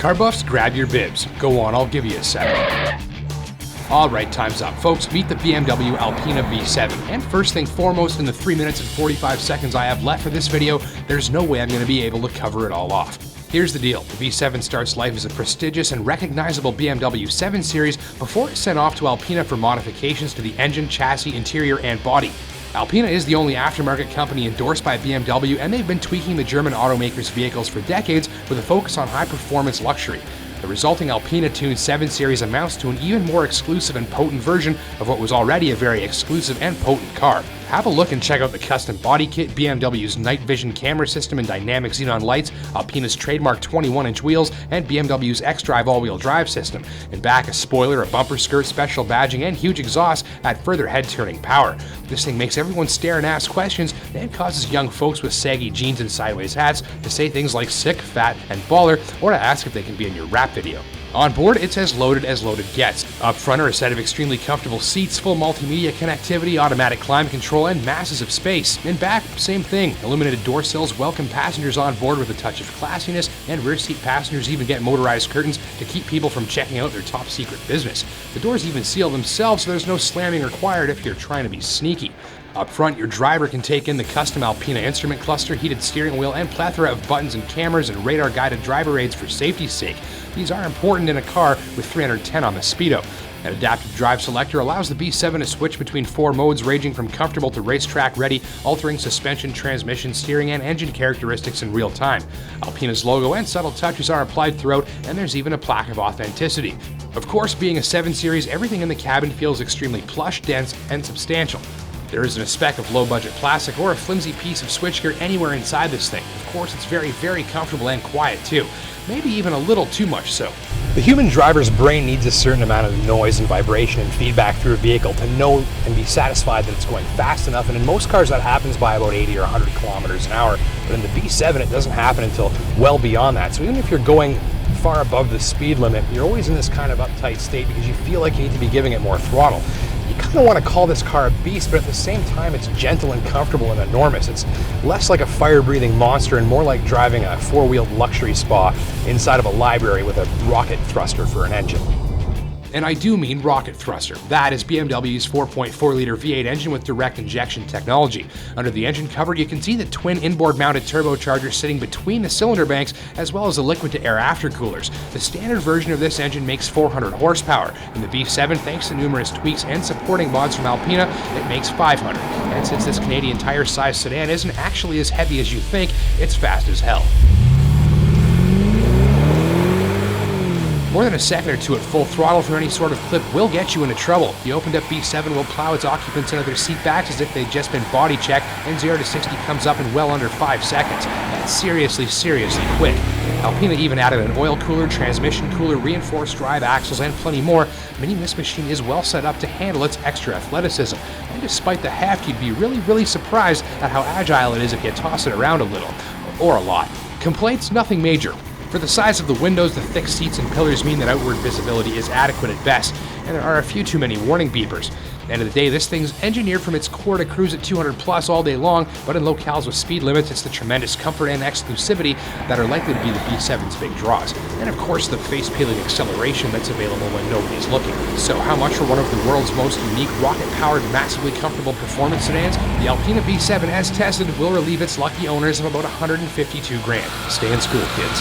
Car buffs, grab your bibs. Go on, I'll give you a second. Alright, time's up. Folks, meet the BMW ALPINA B7. And first thing foremost, in the 3 minutes and 45 seconds I have left for this video, there's no way I'm going to be able to cover it all off. Here's the deal. The B7 starts life as a prestigious and recognizable BMW 7 Series before it's sent off to Alpina for modifications to the engine, chassis, interior, and body. Alpina is the only aftermarket company endorsed by BMW, and they've been tweaking the German automaker's vehicles for decades with a focus on high-performance luxury. The resulting Alpina-tuned 7 Series amounts to an even more exclusive and potent version of what was already a very exclusive and potent car. Have a look and check out the custom body kit, BMW's night vision camera system and dynamic xenon lights, Alpina's trademark 21-inch wheels, and BMW's xDrive all-wheel drive system. In back, a spoiler, a bumper skirt, special badging, and huge exhaust add further head-turning power. This thing makes everyone stare and ask questions, and causes young folks with saggy jeans and sideways hats to say things like sick, fat, and baller, or to ask if they can be in your rap video. On board, it's as loaded gets. Up front are a set of extremely comfortable seats, full multimedia connectivity, automatic climate control, and masses of space. In back, same thing. Illuminated door sills welcome passengers on board with a touch of classiness, and rear seat passengers even get motorized curtains to keep people from checking out their top secret business. The doors even seal themselves, so there's no slamming required if you're trying to be sneaky. Up front, your driver can take in the custom Alpina instrument cluster, heated steering wheel, and plethora of buttons and cameras and radar-guided driver aids for safety's sake. These are important in a car with 310 on the speedo. An adaptive drive selector allows the B7 to switch between 4 modes ranging from comfortable to racetrack ready, altering suspension, transmission, steering, and engine characteristics in real time. Alpina's logo and subtle touches are applied throughout, and there's even a plaque of authenticity. Of course, being a 7 Series, everything in the cabin feels extremely plush, dense, and substantial. There isn't a speck of low-budget plastic or a flimsy piece of switchgear anywhere inside this thing. Of course, it's very, very comfortable and quiet too. Maybe even a little too much so. The human driver's brain needs a certain amount of noise and vibration and feedback through a vehicle to know and be satisfied that it's going fast enough, and in most cars that happens by about 80 or 100 kilometers an hour, but in the B7 it doesn't happen until well beyond that. So even if you're going far above the speed limit, you're always in this kind of uptight state because you feel like you need to be giving it more throttle. You kind of want to call this car a beast, but at the same time it's gentle and comfortable and enormous. It's less like a fire-breathing monster and more like driving a four-wheeled luxury spa inside of a library with a rocket thruster for an engine. And I do mean rocket thruster. That is BMW's 4.4-liter V8 engine with direct injection technology. Under the engine cover, you can see the twin inboard-mounted turbocharger sitting between the cylinder banks, as well as the liquid-to-air aftercoolers. The standard version of this engine makes 400 horsepower. In the B7, thanks to numerous tweaks and supporting mods from Alpina, it makes 500. And since this Canadian tire-sized sedan isn't actually as heavy as you think, it's fast as hell. More than a second or two at full throttle through any sort of clip will get you into trouble. The opened up B7 will plow its occupants into their seat backs as if they'd just been body checked, and 0 to 60 comes up in well under 5 seconds. That's seriously quick. Alpina even added an oil cooler, transmission cooler, reinforced drive axles, and plenty more, meaning this machine is well set up to handle its extra athleticism. And despite the heft, you'd be really surprised at how agile it is if you toss it around a little, or a lot. Complaints? Nothing major. For the size of the windows, the thick seats and pillars mean that outward visibility is adequate at best, and there are a few too many warning beepers. At the end of the day, this thing's engineered from its core to cruise at 200 plus all day long, but in locales with speed limits, it's the tremendous comfort and exclusivity that are likely to be the B7's big draws. And of course, the face-peeling acceleration that's available when nobody's looking. So how much for one of the world's most unique rocket-powered, massively comfortable performance sedans? The Alpina B7, as tested, will relieve its lucky owners of about $152 grand. Stay in school, kids.